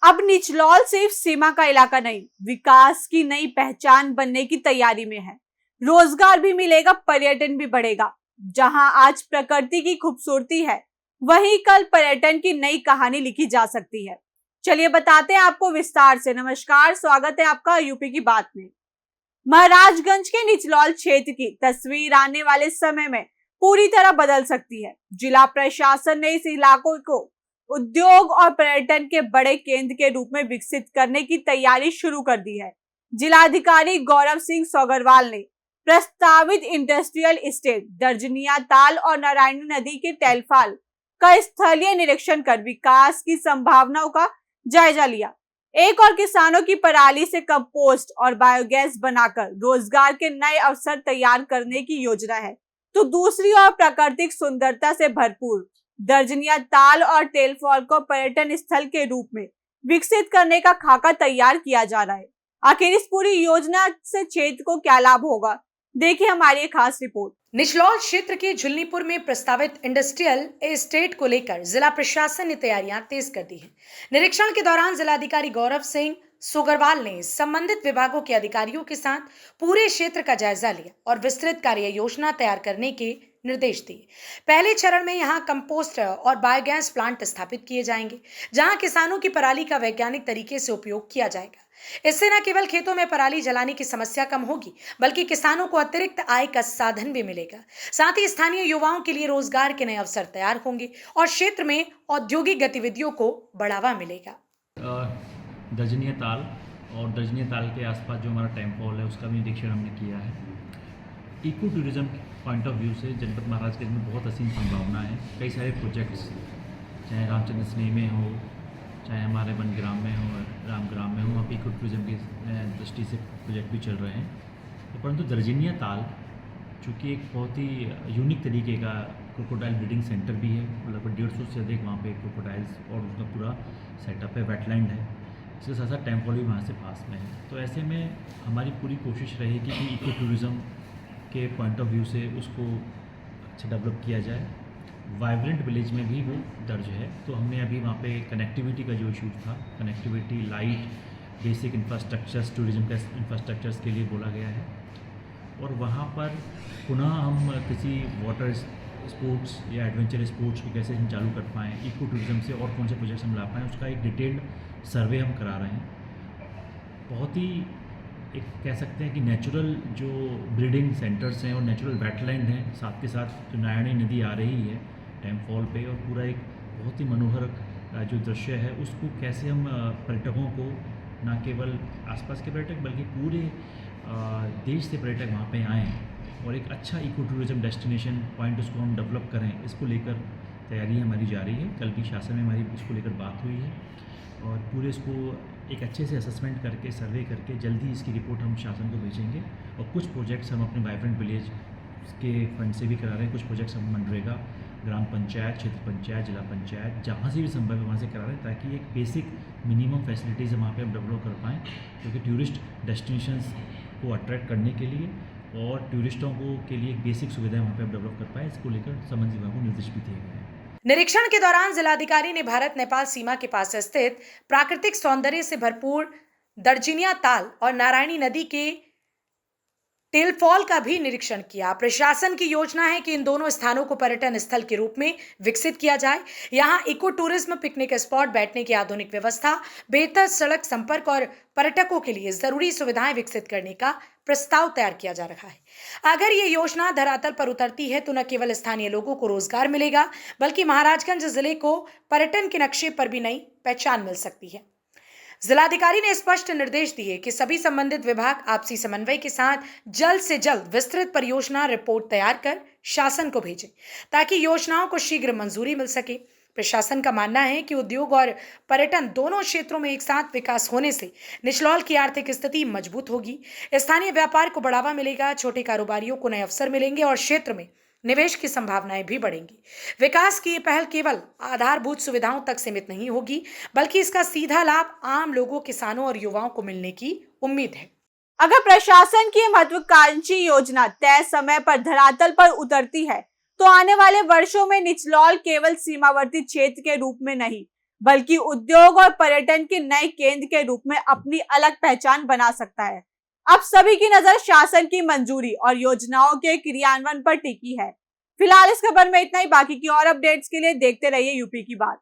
अब निचलौल सिर्फ सीमा का इलाका नहीं, विकास की नई पहचान बनने की तैयारी में है। रोजगार भी मिलेगा, पर्यटन भी बढ़ेगा। जहां आज प्रकृति की खूबसूरती है, वहीं कल पर्यटन की नई कहानी लिखी जा सकती है। चलिए बताते हैं आपको विस्तार से। नमस्कार, स्वागत है आपका यूपी की बात में। महाराजगंज के निचलौल क्षेत्र की तस्वीर आने वाले समय में पूरी तरह बदल सकती है। जिला प्रशासन ने इस इलाकों को उद्योग और पर्यटन के बड़े केंद्र के रूप में विकसित करने की तैयारी शुरू कर दी है। जिलाधिकारी गौरव सिंह सोगरवाल ने प्रस्तावित इंडस्ट्रियल एस्टेट दर्जनिया ताल और नारायणी नदी के टेलफाल का स्थलीय निरीक्षण कर विकास की संभावनाओं का जायजा लिया। एक और किसानों की पराली से कंपोस्ट और बायोगैस बनाकर रोजगार के नए अवसर तैयार करने की योजना है, तो दूसरी ओर प्राकृतिक सुंदरता से भरपूर दर्जनिया ताल और टेलफॉल को पर्यटन स्थल के रूप में विकसित करने का खाका तैयार किया जा रहा है। आखिर इस पूरी योजना से क्षेत्र को क्या लाभ होगा, देखिए हमारी एक खास रिपोर्ट। निचलौल क्षेत्र के झुलनीपुर में प्रस्तावित इंडस्ट्रियल एस्टेट को लेकर जिला प्रशासन ने तैयारियां तेज कर दी हैं। निरीक्षण के दौरान जिलाधिकारी गौरव सिंह सोगरवाल ने संबंधित विभागों के अधिकारियों के साथ पूरे क्षेत्र का जायजा लिया और विस्तृत कार्य योजना तैयार करने के निर्देश दिए। पहले चरण में यहां कंपोस्ट और बायोगैस प्लांट स्थापित किए जाएंगे, जहां किसानों की पराली का वैज्ञानिक तरीके से उपयोग किया जाएगा। इससे न केवल खेतों में पराली जलाने की समस्या कम होगी, बल्कि किसानों को अतिरिक्त आय का साधन भी मिलेगा। साथ ही स्थानीय युवाओं के लिए रोजगार के नए अवसर तैयार होंगे और क्षेत्र में औद्योगिक गतिविधियों को बढ़ावा मिलेगा। दर्जनीय ताल और दर्जनीय ताल के आसपास जो हमारा टेम्पल है, उसका भी निरीक्षण हमने किया है। Eco tourism point of view से जनपद महाराजगंज में बहुत असीम संभावना है। कई सारे प्रोजेक्ट्स, चाहे रामचंद्र स्नेह में हो, चाहे हमारे वनग्राम में हो, रामग्राम में हो, वहाँ पर इको टूरिज्म की दृष्टि से प्रोजेक्ट भी चल रहे हैं। तो परंतु दर्जनीय ताल चूँकि एक बहुत ही यूनिक तरीके का क्रोकोडाइल ब्रीडिंग सेंटर भी है, लगभग 150 से अधिक वहाँ पे क्रोकोडाइल्स और उसका पूरा सेटअप है, वेटलैंड है। इसके साथ साथ टेम्पल भी वहाँ से पास में है। तो ऐसे में हमारी पूरी कोशिश रहेगी कि इको टूरिज़्म के पॉइंट ऑफ व्यू से उसको अच्छा डेवलप किया जाए। वाइब्रेंट विलेज में भी वो दर्ज है। तो हमने अभी वहाँ पे कनेक्टिविटी का जो इशू था, connectivity, light, basic infrastructures, tourism का इंफ्रास्ट्रक्चर्स के लिए बोला गया है। और वहाँ पर पुनः हम किसी वाटर स्पोर्ट्स या एडवेंचर स्पोर्ट्स को कैसे हम चालू कर पाएँ, इको टूरिज़्म से और कौन से प्रोजेक्ट्स हम ला पाएँ, उसका एक डिटेल्ड सर्वे हम करा रहे हैं। बहुत ही एक कह सकते हैं कि नेचुरल जो ब्रीडिंग सेंटर्स हैं और नेचुरल वेटलैंड हैं, साथ के साथ जो नारायणी नदी आ रही है टेम्पल पे, और पूरा एक बहुत ही मनोहर जो दृश्य है, उसको कैसे हम पर्यटकों को, न केवल आसपास के पर्यटक बल्कि पूरे देश से पर्यटक वहाँ पे आएँ और एक अच्छा इको टूरिज़्म डेस्टिनेशन पॉइंट उसको हम डेवलप करें, इसको लेकर तैयारी हमारी जारी है। कल भी शासन में हमारी इसको लेकर बात हुई है और पूरे इसको एक अच्छे से असेसमेंट करके, सर्वे करके जल्दी इसकी रिपोर्ट हम शासन को भेजेंगे। और कुछ प्रोजेक्ट्स हम अपने वाइब्रेंट विलेज के फंड से भी करा रहे हैं, कुछ प्रोजेक्ट्स हम मनरेगा, ग्राम पंचायत, क्षेत्र पंचायत, जिला पंचायत, जहाँ से भी संभव है वहाँ से करा रहे हैं, ताकि एक बेसिक मिनिमम फैसिलिटीज़ वहाँ पे हम डेवलप कर पाएँ। क्योंकि टूरिस्ट डेस्टिनेशंस को अट्रैक्ट करने के लिए और टूरिस्टों को के लिए बेसिक सुविधाएं वहाँ पे हम डेवलप कर पाएँ, इसको लेकर संबंधित विभाग को निर्देश भी दिए गए हैं। निरीक्षण के दौरान जिलाधिकारी ने भारत नेपाल सीमा के पास स्थित प्राकृतिक सौंदर्य से भरपूर दर्जनिया ताल और नारायणी नदी के टेलफॉल का भी निरीक्षण किया। प्रशासन की योजना है कि इन दोनों स्थानों को पर्यटन स्थल के रूप में विकसित किया जाए। यहाँ इको टूरिज्म, पिकनिक स्पॉट, बैठने की आधुनिक व्यवस्था, बेहतर सड़क संपर्क और पर्यटकों के लिए जरूरी सुविधाएं विकसित करने का प्रस्ताव तैयार किया जा रहा है। अगर ये योजना धरातल पर उतरती है तो न केवल स्थानीय लोगों को रोजगार मिलेगा, बल्कि महाराजगंज जिले को पर्यटन के नक्शे पर भी नई पहचान मिल सकती है। जिलाधिकारी ने स्पष्ट निर्देश दिए कि सभी संबंधित विभाग आपसी समन्वय के साथ जल्द से जल्द विस्तृत परियोजना रिपोर्ट तैयार कर शासन को भेजें, ताकि योजनाओं को शीघ्र मंजूरी मिल सके। प्रशासन का मानना है कि उद्योग और पर्यटन दोनों क्षेत्रों में एक साथ विकास होने से निचलौल की आर्थिक स्थिति मजबूत होगी, स्थानीय व्यापार को बढ़ावा मिलेगा, छोटे कारोबारियों को नए अवसर मिलेंगे और क्षेत्र में निवेश की संभावनाएं भी बढ़ेंगी। विकास की ये पहल केवल आधारभूत सुविधाओं तक सीमित नहीं होगी, बल्कि इसका सीधा लाभ आम लोगों, किसानों और युवाओं को मिलने की उम्मीद है। अगर प्रशासन की महत्वाकांक्षी योजना तय समय पर धरातल पर उतरती है, तो आने वाले वर्षों में निचलौल केवल सीमावर्ती क्षेत्र के रूप में नहीं, बल्कि उद्योग और पर्यटन के नए केंद्र के रूप में अपनी अलग पहचान बना सकता है। अब सभी की नजर शासन की मंजूरी और योजनाओं के क्रियान्वयन पर टिकी है। फिलहाल इस खबर में इतना ही। बाकी की और अपडेट्स के लिए देखते रहिए यूपी की बात।